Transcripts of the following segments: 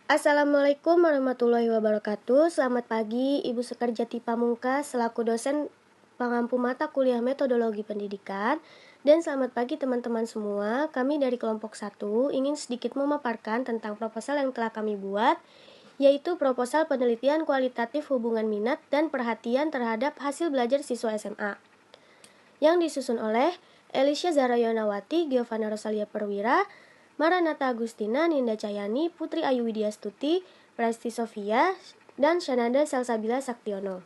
Assalamualaikum warahmatullahi wabarakatuh. Selamat pagi, Ibu Sekerjati Pamungkas selaku dosen pengampu mata kuliah metodologi pendidikan. Dan selamat pagi teman-teman semua. Kami dari kelompok 1 ingin sedikit memaparkan tentang proposal yang telah kami buat, yaitu proposal penelitian kualitatif hubungan minat dan perhatian terhadap hasil belajar siswa SMA. Yang disusun oleh Elisha Zarayonawati, Giovanna Rosalia Perwira, Maranata Agustina, Ninda Cahyani, Putri Ayu Widyastuti, Presti Sofia, dan Shanada Salsabila Saktiono.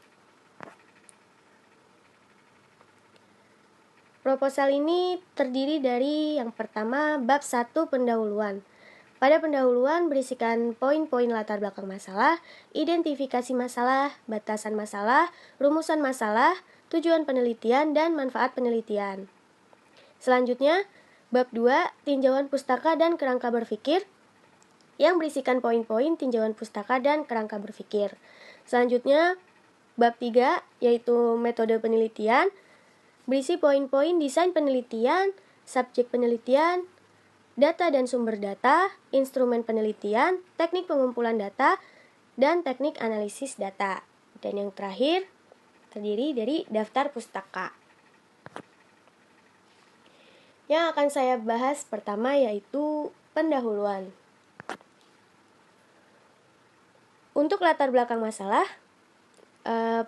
Proposal ini terdiri dari yang pertama, bab 1 pendahuluan. Pada pendahuluan berisikan poin-poin latar belakang masalah, identifikasi masalah, batasan masalah, rumusan masalah, tujuan penelitian, dan manfaat penelitian. Selanjutnya, bab 2, tinjauan pustaka dan kerangka berpikir, yang berisikan poin-poin tinjauan pustaka dan kerangka berpikir. Selanjutnya, bab 3, yaitu metode penelitian, berisi poin-poin desain penelitian, subjek penelitian, data dan sumber data, instrumen penelitian, teknik pengumpulan data, dan teknik analisis data. Dan yang terakhir, terdiri dari daftar pustaka. Yang akan saya bahas pertama yaitu pendahuluan. Untuk latar belakang masalah,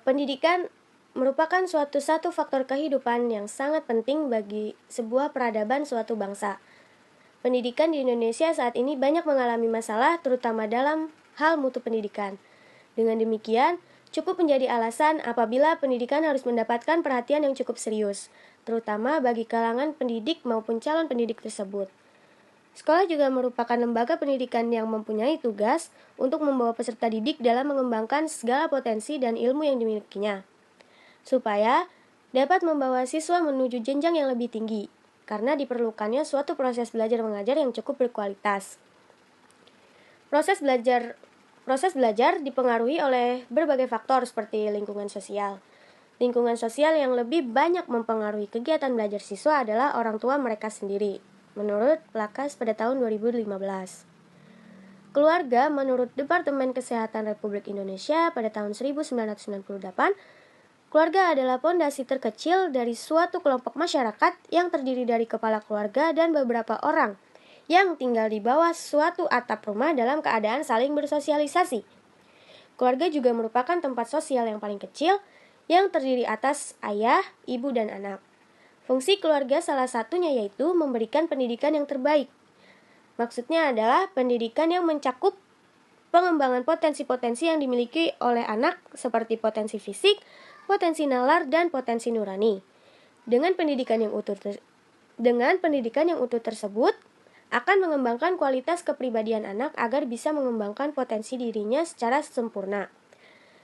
pendidikan merupakan satu faktor kehidupan yang sangat penting bagi sebuah peradaban suatu bangsa. Pendidikan di Indonesia saat ini banyak mengalami masalah, terutama dalam hal mutu pendidikan. Dengan demikian, cukup menjadi alasan apabila pendidikan harus mendapatkan perhatian yang cukup serius, terutama bagi kalangan pendidik maupun calon pendidik tersebut. Sekolah juga merupakan lembaga pendidikan yang mempunyai tugas untuk membawa peserta didik dalam mengembangkan segala potensi dan ilmu yang dimilikinya, supaya dapat membawa siswa menuju jenjang yang lebih tinggi, karena diperlukannya suatu proses belajar mengajar yang cukup berkualitas. Proses belajar dipengaruhi oleh berbagai faktor seperti lingkungan sosial. Lingkungan sosial yang lebih banyak mempengaruhi kegiatan belajar siswa adalah orang tua mereka sendiri, menurut Lakas pada tahun 2015. Keluarga menurut Departemen Kesehatan Republik Indonesia pada tahun 1998, keluarga adalah pondasi terkecil dari suatu kelompok masyarakat yang terdiri dari kepala keluarga dan beberapa orang yang tinggal di bawah suatu atap rumah dalam keadaan saling bersosialisasi. Keluarga juga merupakan tempat sosial yang paling kecil yang terdiri atas ayah, ibu, dan anak. Fungsi keluarga salah satunya yaitu memberikan pendidikan yang terbaik. Maksudnya adalah pendidikan yang mencakup pengembangan potensi-potensi yang dimiliki oleh anak seperti potensi fisik, potensi nalar, dan potensi nurani. Dengan pendidikan yang utuh tersebut akan mengembangkan kualitas kepribadian anak agar bisa mengembangkan potensi dirinya secara sempurna.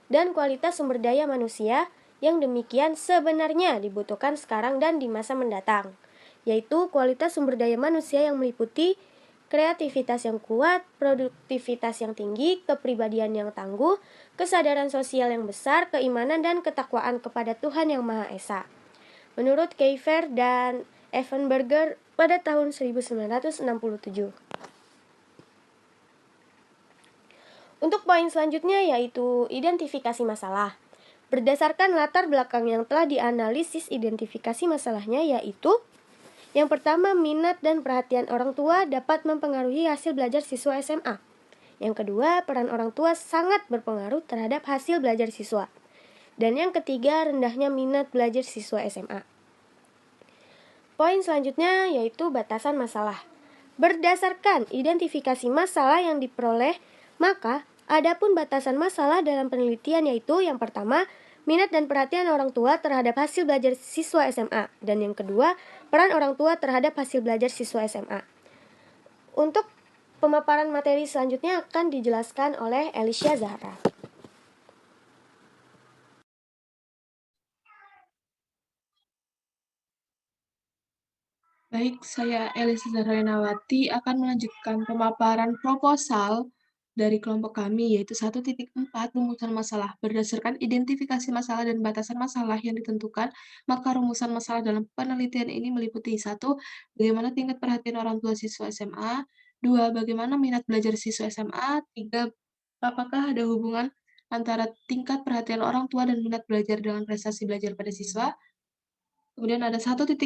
Dan kualitas sumber daya manusia yang demikian sebenarnya dibutuhkan sekarang dan di masa mendatang, yaitu kualitas sumber daya manusia yang meliputi kreativitas yang kuat, produktivitas yang tinggi, kepribadian yang tangguh, kesadaran sosial yang besar, keimanan dan ketakwaan kepada Tuhan Yang Maha Esa. Menurut Kiefer dan Evenberger pada tahun 1967. Untuk poin selanjutnya yaitu identifikasi masalah. Berdasarkan latar belakang yang telah dianalisis, identifikasi masalahnya yaitu yang pertama, minat dan perhatian orang tua dapat mempengaruhi hasil belajar siswa SMA. Yang kedua, peran orang tua sangat berpengaruh terhadap hasil belajar siswa. Dan yang ketiga, rendahnya minat belajar siswa SMA. Poin selanjutnya yaitu batasan masalah. Berdasarkan identifikasi masalah yang diperoleh, maka adapun batasan masalah dalam penelitian yaitu yang pertama, minat dan perhatian orang tua terhadap hasil belajar siswa SMA. Dan yang kedua, peran orang tua terhadap hasil belajar siswa SMA. Untuk pemaparan materi selanjutnya akan dijelaskan oleh Elisha Zahra. Baik, saya Elisa Zarayonawati akan melanjutkan pemaparan proposal dari kelompok kami, yaitu 1.4 rumusan masalah. Berdasarkan identifikasi masalah dan batasan masalah yang ditentukan, maka rumusan masalah dalam penelitian ini meliputi 1. Bagaimana tingkat perhatian orang tua siswa SMA, 2. Bagaimana minat belajar siswa SMA? 3. Apakah ada hubungan antara tingkat perhatian orang tua dan minat belajar dengan prestasi belajar pada siswa? Kemudian ada 1.5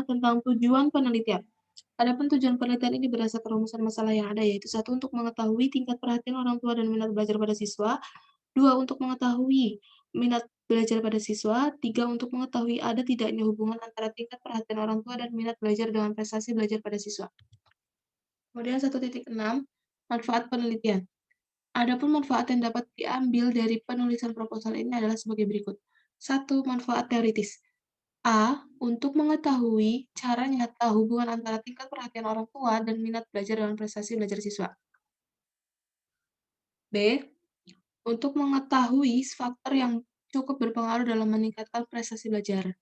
tentang tujuan penelitian. Adapun tujuan penelitian ini berdasarkan rumusan masalah yang ada, yaitu 1. Untuk mengetahui tingkat perhatian orang tua dan minat belajar pada siswa. 2. Untuk mengetahui minat belajar pada siswa. 3. Untuk mengetahui ada tidaknya hubungan antara tingkat perhatian orang tua dan minat belajar dengan prestasi belajar pada siswa. Kemudian 1.6 manfaat penelitian. Adapun manfaat yang dapat diambil dari penulisan proposal ini adalah sebagai berikut. 1. Manfaat teoritis. A. Untuk mengetahui cara nyata hubungan antara tingkat perhatian orang tua dan minat belajar dengan prestasi belajar siswa. B. Untuk mengetahui faktor yang cukup berpengaruh dalam meningkatkan prestasi belajar.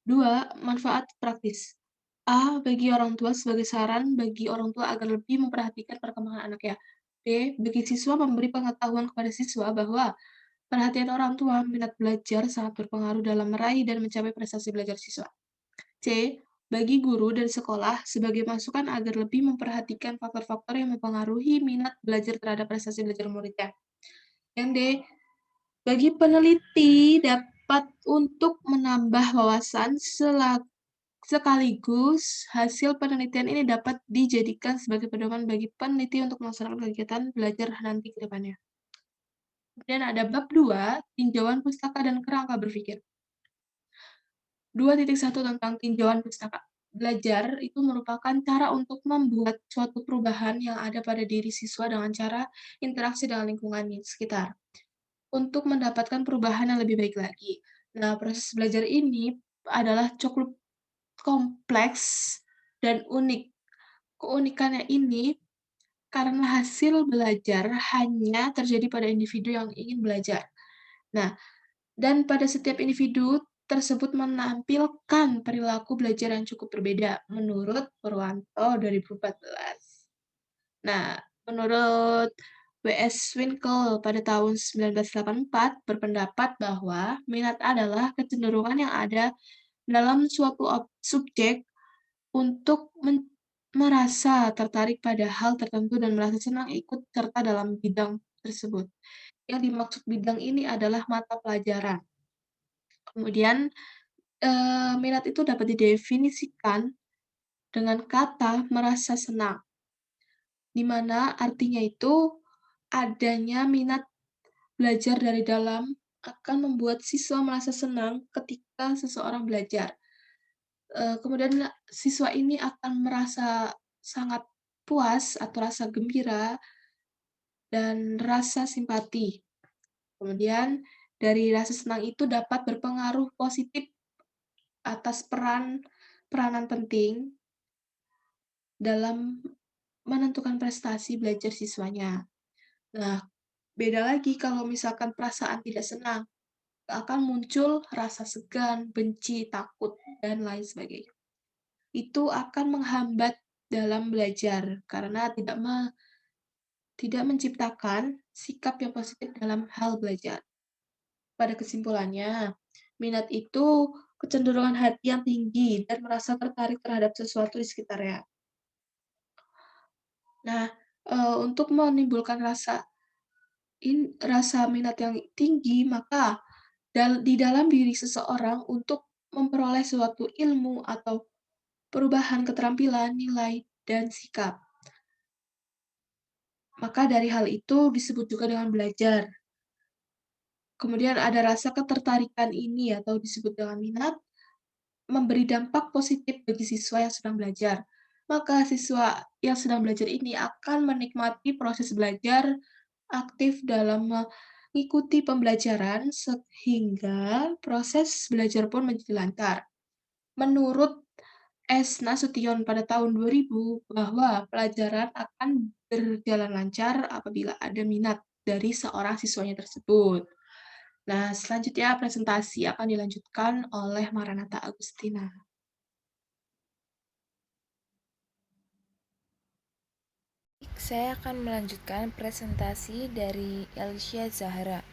2. Manfaat praktis. A. Bagi orang tua sebagai saran bagi orang tua agar lebih memperhatikan perkembangan anaknya. B. Bagi siswa memberi pengetahuan kepada siswa bahwa perhatian orang tua minat belajar sangat berpengaruh dalam meraih dan mencapai prestasi belajar siswa. C. Bagi guru dan sekolah sebagai masukan agar lebih memperhatikan faktor-faktor yang mempengaruhi minat belajar terhadap prestasi belajar muridnya. Yang D. Bagi peneliti dapat untuk menambah wawasan sekaligus hasil penelitian ini dapat dijadikan sebagai pedoman bagi peneliti untuk melaksanakan kegiatan belajar nanti ke depannya. Kemudian ada bab 2, tinjauan pustaka dan kerangka berpikir. 2.1 tentang tinjauan pustaka. Belajar itu merupakan cara untuk membuat suatu perubahan yang ada pada diri siswa dengan cara interaksi dengan lingkungan di sekitar, untuk mendapatkan perubahan yang lebih baik lagi. Nah, proses belajar ini adalah cukup kompleks dan unik. Keunikannya ini karena hasil belajar hanya terjadi pada individu yang ingin belajar. Nah, dan pada setiap individu tersebut menampilkan perilaku belajar yang cukup berbeda menurut Purwanto 2014. Nah, menurut W.S. Winkel pada tahun 1984 berpendapat bahwa minat adalah kecenderungan yang ada dalam suatu subjek untuk merasa tertarik pada hal tertentu dan merasa senang ikut serta dalam bidang tersebut. Yang dimaksud bidang ini adalah mata pelajaran. Kemudian, minat itu dapat didefinisikan dengan kata merasa senang, di mana artinya itu adanya minat belajar dari dalam akan membuat siswa merasa senang ketika seseorang belajar. Kemudian siswa ini akan merasa sangat puas atau rasa gembira dan rasa simpati. Kemudian dari rasa senang itu dapat berpengaruh positif atas peranan penting dalam menentukan prestasi belajar siswanya. Nah, beda lagi kalau misalkan perasaan tidak senang, akan muncul rasa segan, benci, takut, dan lain sebagainya. Itu akan menghambat dalam belajar karena tidak menciptakan sikap yang positif dalam hal belajar. Pada kesimpulannya, minat itu kecenderungan hati yang tinggi dan merasa tertarik terhadap sesuatu di sekitarnya. Nah, untuk menimbulkan rasa minat yang tinggi, maka di dalam diri seseorang untuk memperoleh suatu ilmu atau perubahan keterampilan, nilai, dan sikap. Maka dari hal itu disebut juga dengan belajar. Kemudian ada rasa ketertarikan ini atau disebut dengan minat, memberi dampak positif bagi siswa yang sedang belajar. Maka siswa yang sedang belajar ini akan menikmati proses belajar aktif dalam mengikuti pembelajaran sehingga proses belajar pun menjadi lancar. Menurut S. Nasution pada tahun 2000 bahwa pelajaran akan berjalan lancar apabila ada minat dari seorang siswanya tersebut. Nah, selanjutnya presentasi akan dilanjutkan oleh Maranatha Agustina. Saya akan melanjutkan presentasi dari Elisha Zahra.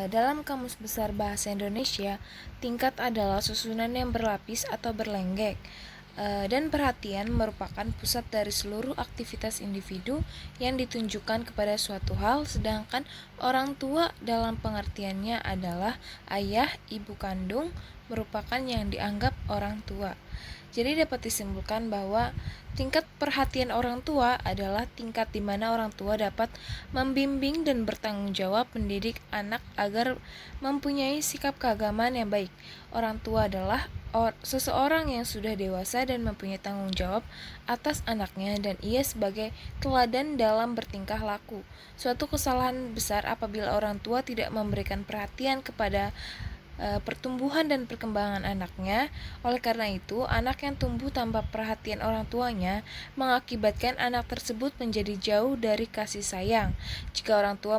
Dalam Kamus Besar Bahasa Indonesia, tingkat adalah susunan yang berlapis atau berlenggak. Dan perhatian merupakan pusat dari seluruh aktivitas individu yang ditunjukkan kepada suatu hal, sedangkan orang tua dalam pengertiannya adalah ayah, ibu kandung, merupakan yang dianggap orang tua. Jadi dapat disimpulkan bahwa tingkat perhatian orang tua adalah tingkat di mana orang tua dapat membimbing dan bertanggung jawab mendidik anak agar mempunyai sikap keagamaan yang baik. Orang tua adalah seseorang yang sudah dewasa dan mempunyai tanggung jawab atas anaknya, dan ia sebagai teladan dalam bertingkah laku. Suatu kesalahan besar apabila orang tua tidak memberikan perhatian kepada pertumbuhan dan perkembangan anaknya. Oleh karena itu, anak yang tumbuh tanpa perhatian orang tuanya mengakibatkan anak tersebut menjadi jauh dari kasih sayang. Jika orang tua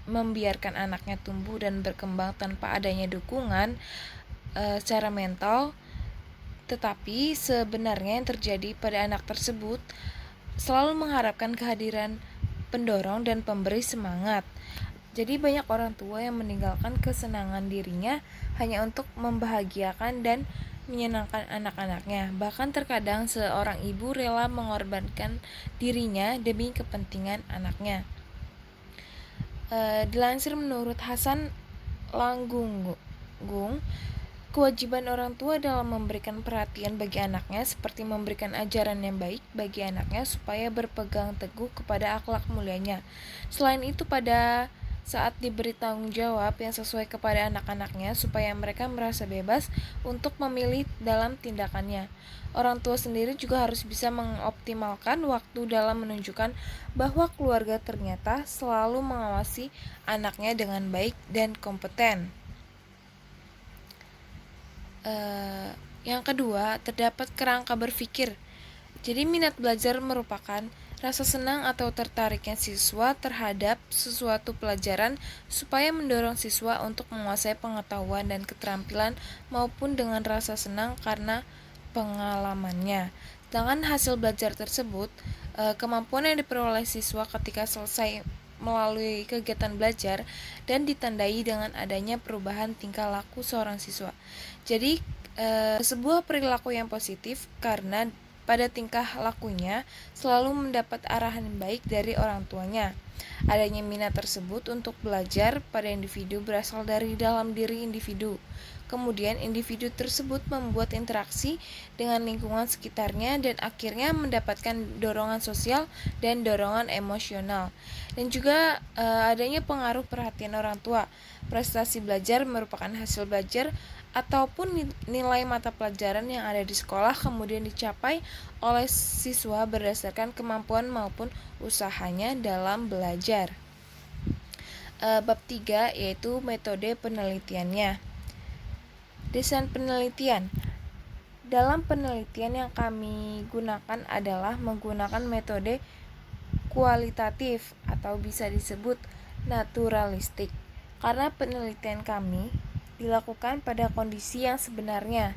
membiarkan anaknya tumbuh dan berkembang tanpa adanya dukungan secara mental, tetapi sebenarnya yang terjadi pada anak tersebut selalu mengharapkan kehadiran pendorong dan pemberi semangat. Jadi banyak orang tua yang meninggalkan kesenangan dirinya hanya untuk membahagiakan dan menyenangkan anak-anaknya. Bahkan terkadang seorang ibu rela mengorbankan dirinya demi kepentingan anaknya. Dilansir menurut Hasan Langgunggung, kewajiban orang tua dalam memberikan perhatian bagi anaknya seperti memberikan ajaran yang baik bagi anaknya supaya berpegang teguh kepada akhlak mulianya. Selain itu, pada saat diberi tanggung jawab yang sesuai kepada anak-anaknya supaya mereka merasa bebas untuk memilih dalam tindakannya. Orang tua sendiri juga harus bisa mengoptimalkan waktu dalam menunjukkan bahwa keluarga ternyata selalu mengawasi anaknya dengan baik dan kompeten. Yang kedua, terdapat kerangka berpikir. Jadi minat belajar merupakan rasa senang atau tertariknya siswa terhadap sesuatu pelajaran supaya mendorong siswa untuk menguasai pengetahuan dan keterampilan maupun dengan rasa senang karena pengalamannya. Sedangkan hasil belajar tersebut, kemampuan yang diperoleh siswa ketika selesai melalui kegiatan belajar dan ditandai dengan adanya perubahan tingkah laku seorang siswa. Jadi sebuah perilaku yang positif karena pada tingkah lakunya selalu mendapat arahan yang baik dari orang tuanya. Adanya minat tersebut untuk belajar pada individu berasal dari dalam diri individu. Kemudian individu tersebut membuat interaksi dengan lingkungan sekitarnya dan akhirnya mendapatkan dorongan sosial dan dorongan emosional. Dan juga adanya pengaruh perhatian orang tua. Prestasi belajar merupakan hasil belajar ataupun nilai mata pelajaran yang ada di sekolah kemudian dicapai oleh siswa berdasarkan kemampuan maupun usahanya dalam belajar. Bab 3 yaitu metode penelitiannya. Desain penelitian. Dalam penelitian yang kami gunakan adalah menggunakan metode kualitatif atau bisa disebut naturalistik, karena penelitian kami dilakukan pada kondisi yang sebenarnya.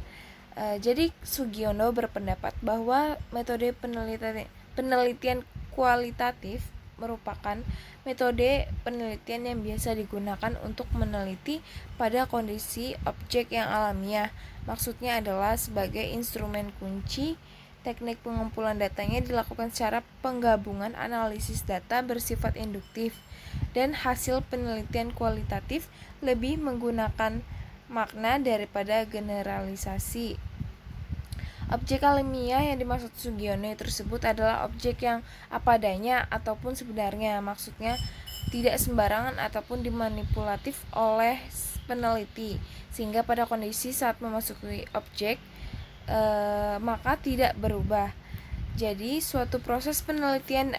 Jadi Sugiono berpendapat bahwa metode penelitian kualitatif merupakan metode penelitian yang biasa digunakan untuk meneliti pada kondisi objek yang alamiah. Maksudnya adalah sebagai instrumen kunci. Teknik pengumpulan datanya dilakukan secara penggabungan analisis data bersifat induktif, dan hasil penelitian kualitatif lebih menggunakan makna daripada generalisasi. Objek alamiah yang dimaksud Sugiono tersebut adalah objek yang apa adanya ataupun sebenarnya. Maksudnya tidak sembarangan ataupun dimanipulatif oleh peneliti, sehingga pada kondisi saat memasuki objek maka tidak berubah. Jadi suatu proses penelitian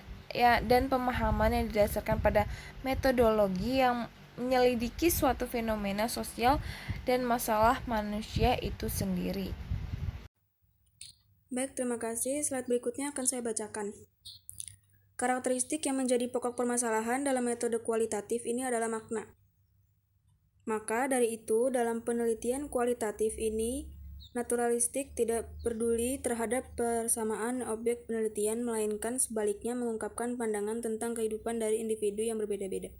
dan pemahaman yang didasarkan pada metodologi yang menyelidiki suatu fenomena sosial dan masalah manusia itu sendiri. Baik, terima kasih. Slide berikutnya akan saya bacakan. Karakteristik yang menjadi pokok permasalahan dalam metode kualitatif ini adalah makna. Maka dari itu, dalam penelitian kualitatif ini, naturalistik tidak peduli terhadap persamaan objek penelitian, melainkan sebaliknya mengungkapkan pandangan tentang kehidupan dari individu yang berbeda-beda.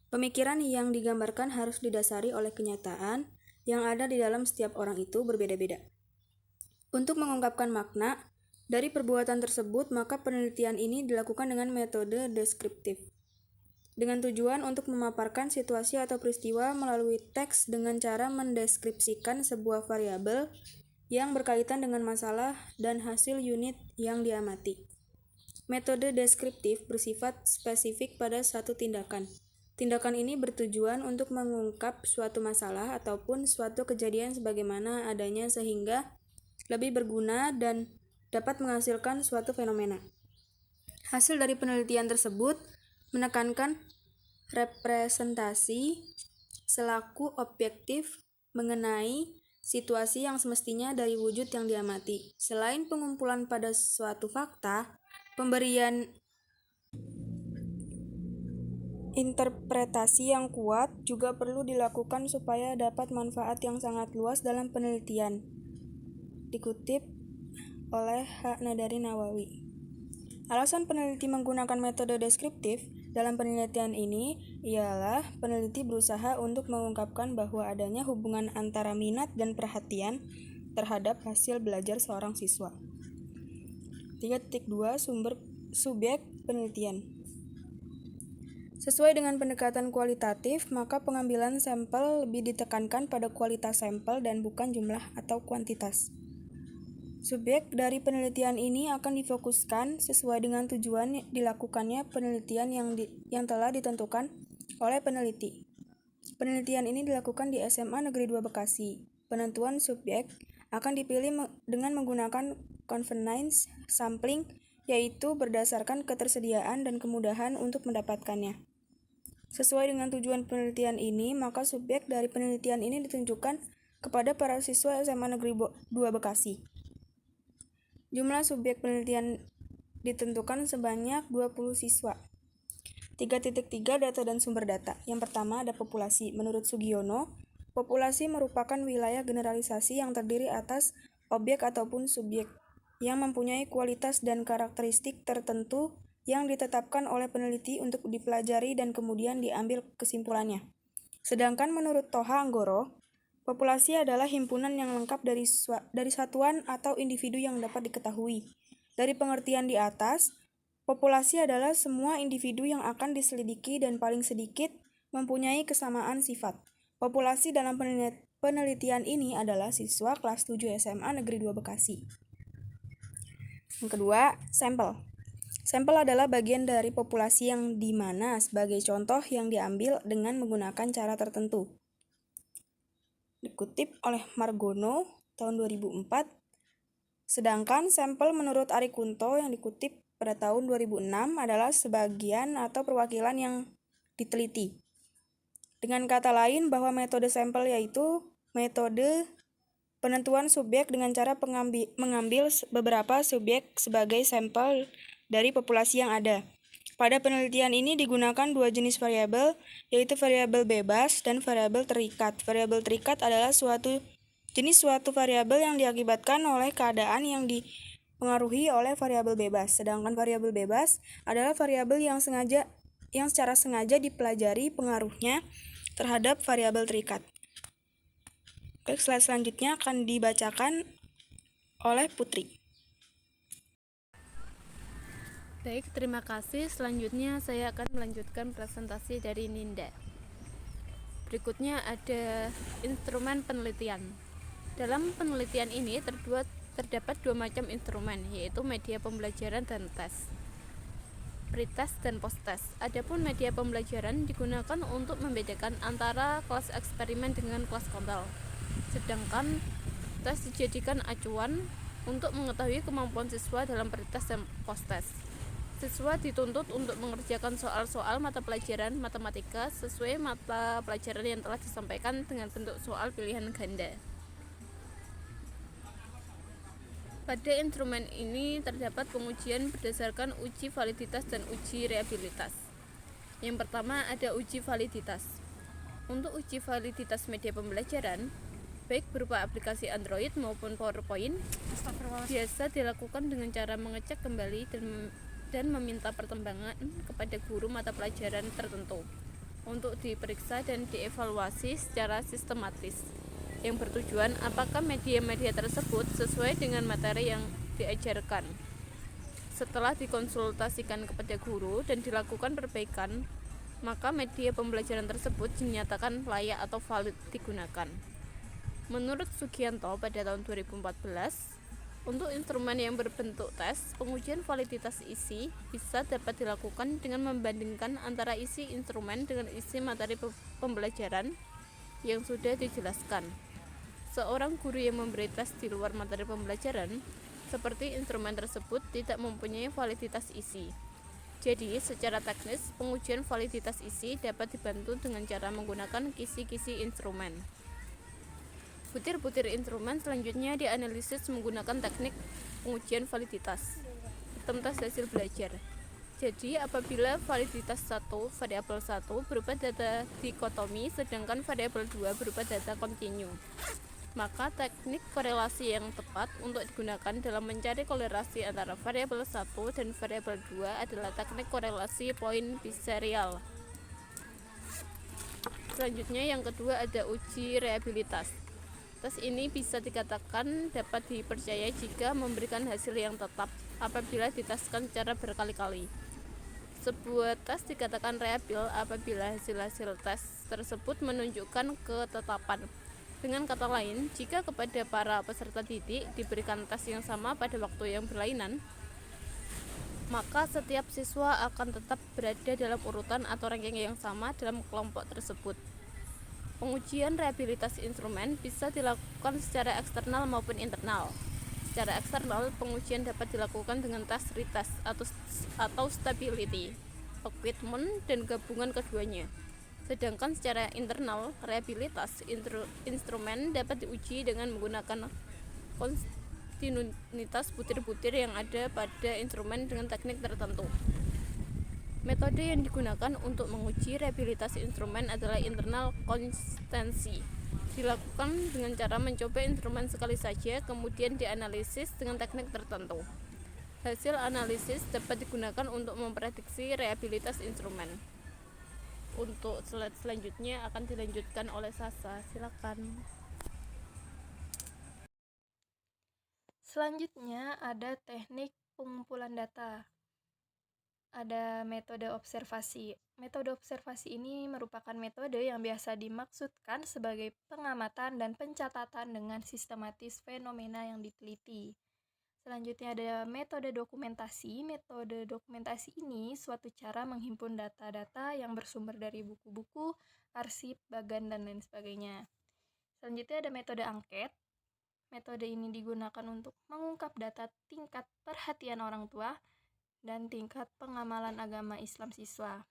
Pemikiran yang digambarkan harus didasari oleh kenyataan yang ada di dalam setiap orang itu berbeda-beda. Untuk mengungkapkan makna dari perbuatan tersebut, maka penelitian ini dilakukan dengan metode deskriptif. Dengan tujuan untuk memaparkan situasi atau peristiwa melalui teks dengan cara mendeskripsikan sebuah variabel yang berkaitan dengan masalah dan hasil unit yang diamati. Metode deskriptif bersifat spesifik pada satu tindakan. Tindakan ini bertujuan untuk mengungkap suatu masalah ataupun suatu kejadian sebagaimana adanya sehingga lebih berguna dan dapat menghasilkan suatu fenomena. Hasil dari penelitian tersebut menekankan representasi selaku objektif mengenai situasi yang semestinya dari wujud yang diamati. Selain pengumpulan pada suatu fakta, pemberian interpretasi yang kuat juga perlu dilakukan supaya dapat manfaat yang sangat luas dalam penelitian. Dikutip oleh H. Nadari Nawawi. Alasan peneliti menggunakan metode deskriptif dalam penelitian ini ialah peneliti berusaha untuk mengungkapkan bahwa adanya hubungan antara minat dan perhatian terhadap hasil belajar seorang siswa. 3.2 Sumber subjek penelitian. Sesuai dengan pendekatan kualitatif, maka pengambilan sampel lebih ditekankan pada kualitas sampel dan bukan jumlah atau kuantitas. Subjek dari penelitian ini akan difokuskan sesuai dengan tujuan dilakukannya penelitian yang telah ditentukan oleh peneliti. Penelitian ini dilakukan di SMA Negeri 2 Bekasi. Penentuan subjek akan dipilih dengan menggunakan convenience sampling, yaitu berdasarkan ketersediaan dan kemudahan untuk mendapatkannya. Sesuai dengan tujuan penelitian ini, maka subjek dari penelitian ini ditunjukkan kepada para siswa SMA Negeri 2 Bekasi. Jumlah subjek penelitian ditentukan sebanyak 20 siswa. 3.3 Data dan sumber data. Yang pertama ada populasi. Menurut Sugiono, populasi merupakan wilayah generalisasi yang terdiri atas objek ataupun subjek yang mempunyai kualitas dan karakteristik tertentu yang ditetapkan oleh peneliti untuk dipelajari dan kemudian diambil kesimpulannya. Sedangkan menurut Toha Anggoro, populasi adalah himpunan yang lengkap dari satuan atau individu yang dapat diketahui. Dari pengertian di atas, populasi adalah semua individu yang akan diselidiki dan paling sedikit mempunyai kesamaan sifat. Populasi dalam penelitian ini adalah siswa kelas 7 SMA Negeri 2 Bekasi. Yang kedua, sampel. Sampel adalah bagian dari populasi yang di mana sebagai contoh yang diambil dengan menggunakan cara tertentu. Dikutip oleh Margono tahun 2004. Sedangkan sampel menurut Ari Kunto yang dikutip pada tahun 2006 adalah sebagian atau perwakilan yang diteliti. Dengan kata lain bahwa metode sampel yaitu metode penentuan subjek dengan cara mengambil beberapa subjek sebagai sampel dari populasi yang ada. Pada penelitian ini digunakan dua jenis variabel, yaitu variabel bebas dan variabel terikat. Variabel terikat adalah suatu variabel yang diakibatkan oleh keadaan yang dipengaruhi oleh variabel bebas. Sedangkan variabel bebas adalah variabel yang secara sengaja dipelajari pengaruhnya terhadap variabel terikat. Oke, slide selanjutnya akan dibacakan oleh Putri. Baik, terima kasih. Selanjutnya saya akan melanjutkan presentasi dari Ninda. Berikutnya ada instrumen penelitian. Dalam penelitian ini terdapat dua macam instrumen, yaitu media pembelajaran dan tes, pretest dan posttest. Adapun media pembelajaran digunakan untuk membedakan antara kelas eksperimen dengan kelas kontrol. Sedangkan tes dijadikan acuan untuk mengetahui kemampuan siswa dalam pretest dan posttest. Siswa dituntut untuk mengerjakan soal-soal mata pelajaran matematika sesuai mata pelajaran yang telah disampaikan dengan bentuk soal pilihan ganda. Pada instrumen ini terdapat pengujian berdasarkan uji validitas dan uji reliabilitas. Yang pertama ada uji validitas. Untuk uji validitas media pembelajaran, baik berupa aplikasi Android maupun PowerPoint, biasa dilakukan dengan cara mengecek kembali dan meminta pertimbangan kepada guru mata pelajaran tertentu untuk diperiksa dan dievaluasi secara sistematis. yang bertujuan apakah media-media tersebut sesuai dengan materi yang diajarkan. Setelah dikonsultasikan kepada guru dan dilakukan perbaikan, maka media pembelajaran tersebut dinyatakan layak atau valid digunakan. Menurut Sugianto pada tahun 2014, untuk instrumen yang berbentuk tes, pengujian validitas isi bisa dapat dilakukan dengan membandingkan antara isi instrumen dengan isi materi pembelajaran yang sudah dijelaskan. Seorang guru yang memberi tes di luar materi pembelajaran, seperti instrumen tersebut tidak mempunyai validitas isi. Jadi, secara teknis, pengujian validitas isi dapat dibantu dengan cara menggunakan kisi-kisi instrumen. Butir-butir instrumen selanjutnya dianalisis menggunakan teknik pengujian validitas. Sistem tes hasil belajar. Jadi, apabila validitas 1 variabel 1 berupa data dikotomi, sedangkan variabel 2 berupa data kontinu, maka teknik korelasi yang tepat untuk digunakan dalam mencari korelasi antara variabel 1 dan variabel 2 adalah teknik korelasi poin biserial. Selanjutnya yang kedua ada uji reabilitas. Tes ini bisa dikatakan dapat dipercaya jika memberikan hasil yang tetap apabila diteskan secara berkali-kali. Sebuah tes dikatakan reabil apabila hasil-hasil tes tersebut menunjukkan ketetapan. Dengan kata lain, jika kepada para peserta didik diberikan tes yang sama pada waktu yang berlainan, maka setiap siswa akan tetap berada dalam urutan atau ranking yang sama dalam kelompok tersebut. Pengujian reabilitas instrumen bisa dilakukan secara eksternal maupun internal. Secara eksternal, pengujian dapat dilakukan dengan tes retest atau stability, equipment, dan gabungan keduanya. Sedangkan secara internal, reabilitas instrumen dapat diuji dengan menggunakan kontinuitas butir-butir yang ada pada instrumen dengan teknik tertentu. Metode yang digunakan untuk menguji reabilitas instrumen adalah internal konsistensi. Dilakukan dengan cara mencoba instrumen sekali saja, kemudian dianalisis dengan teknik tertentu. Hasil analisis dapat digunakan untuk memprediksi reabilitas instrumen. Untuk slide selanjutnya akan dilanjutkan oleh Sasa. Silakan. Selanjutnya ada teknik pengumpulan data. Ada metode observasi. Metode observasi ini merupakan metode yang biasa dimaksudkan sebagai pengamatan dan pencatatan dengan sistematis fenomena yang diteliti. Selanjutnya ada metode dokumentasi. Metode dokumentasi ini suatu cara menghimpun data-data yang bersumber dari buku-buku, arsip, bagan, dan lain sebagainya. Selanjutnya ada metode angket. Metode ini digunakan untuk mengungkap data tingkat perhatian orang tua dan tingkat pengamalan agama Islam siswa.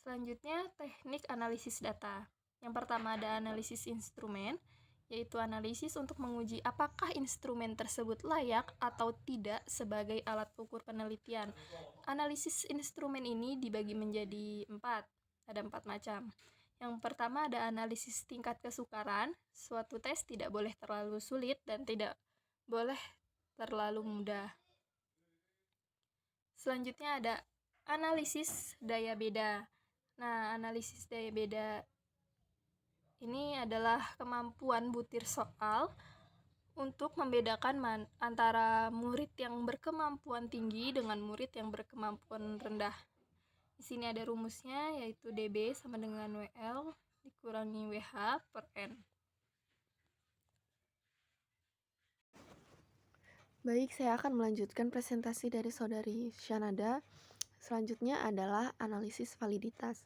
Selanjutnya, teknik analisis data. Yang pertama ada analisis instrumen, yaitu analisis untuk menguji apakah instrumen tersebut layak atau tidak sebagai alat ukur penelitian. Analisis instrumen ini dibagi menjadi 4, ada 4 macam. Yang pertama ada analisis tingkat kesukaran. Suatu tes tidak boleh terlalu sulit dan tidak boleh terlalu mudah. Selanjutnya ada analisis daya beda. Nah, analisis daya beda ini adalah kemampuan butir soal untuk membedakan antara murid yang berkemampuan tinggi dengan murid yang berkemampuan rendah. Di sini ada rumusnya, yaitu DB sama dengan WL dikurangi WH per N. Baik, saya akan melanjutkan presentasi dari Saudari Syanada. Selanjutnya adalah analisis validitas.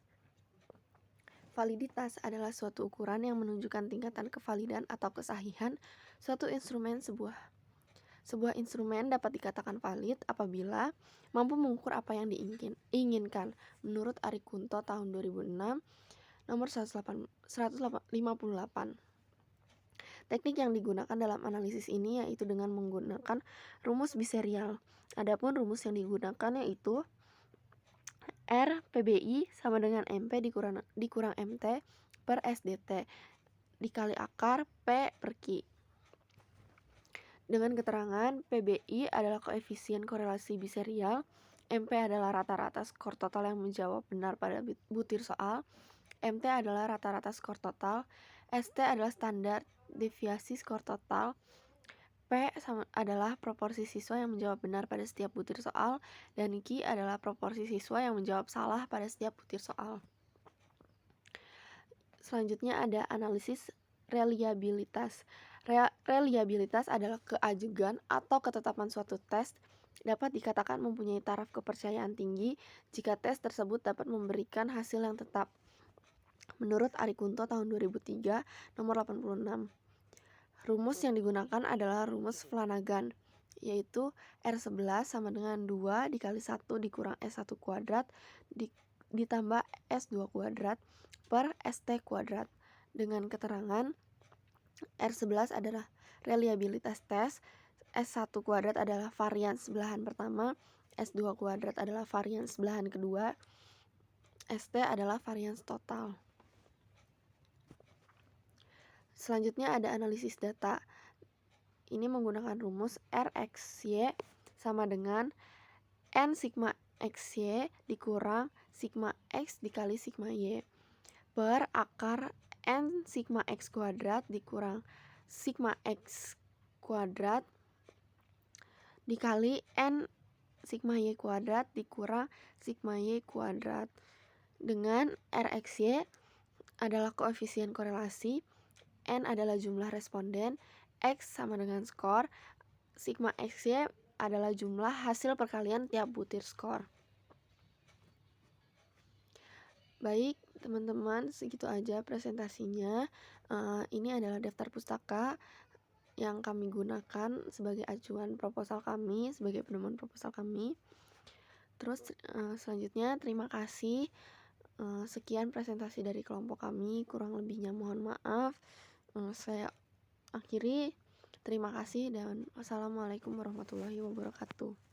Validitas adalah suatu ukuran yang menunjukkan tingkatan kevalidan atau kesahihan suatu instrumen. Sebuah instrumen dapat dikatakan valid apabila mampu mengukur apa yang diinginkan. Menurut Ari Kunto tahun 2006, nomor 158. Teknik yang digunakan dalam analisis ini yaitu dengan menggunakan rumus biserial. Adapun rumus yang digunakan yaitu R PBI sama dengan MP dikurang MT per SDT dikali akar P per Q. Dengan keterangan PBI adalah koefisien korelasi biserial, MP adalah rata-rata skor total yang menjawab benar pada butir soal, MT adalah rata-rata skor total, ST adalah standar deviasi skor total, P adalah proporsi siswa yang menjawab benar pada setiap butir soal, dan Q adalah proporsi siswa yang menjawab salah pada setiap butir soal. Selanjutnya ada analisis reliabilitas. Reliabilitas adalah keajugan atau ketetapan suatu tes dapat dikatakan mempunyai taraf kepercayaan tinggi jika tes tersebut dapat memberikan hasil yang tetap. Menurut Arikunto tahun 2003 nomor 86. Rumus yang digunakan adalah rumus Flanagan, yaitu R11 sama dengan 2 dikali 1 dikurang S1 kuadrat ditambah S2 kuadrat per ST kuadrat. Dengan keterangan R11 adalah reliabilitas tes, S1 kuadrat adalah varians belahan pertama, S2 kuadrat adalah varians belahan kedua, ST adalah varians total. Selanjutnya ada analisis data. Ini menggunakan rumus RXY sama dengan N sigma XY dikurang sigma X dikali sigma Y per akar N sigma X kuadrat dikurang sigma X kuadrat dikali N sigma Y kuadrat dikurang sigma Y kuadrat. Dengan RXY adalah koefisien korelasi, N adalah jumlah responden, X sama dengan skor, sigma XY adalah jumlah hasil perkalian tiap butir skor. Baik teman-teman, segitu aja presentasinya. Ini adalah daftar pustaka yang kami gunakan sebagai acuan proposal kami, sebagai penemuan proposal kami. Terus selanjutnya terima kasih. Sekian presentasi dari kelompok kami, kurang lebihnya mohon maaf. Saya akhiri, terima kasih dan wassalamualaikum warahmatullahi wabarakatuh.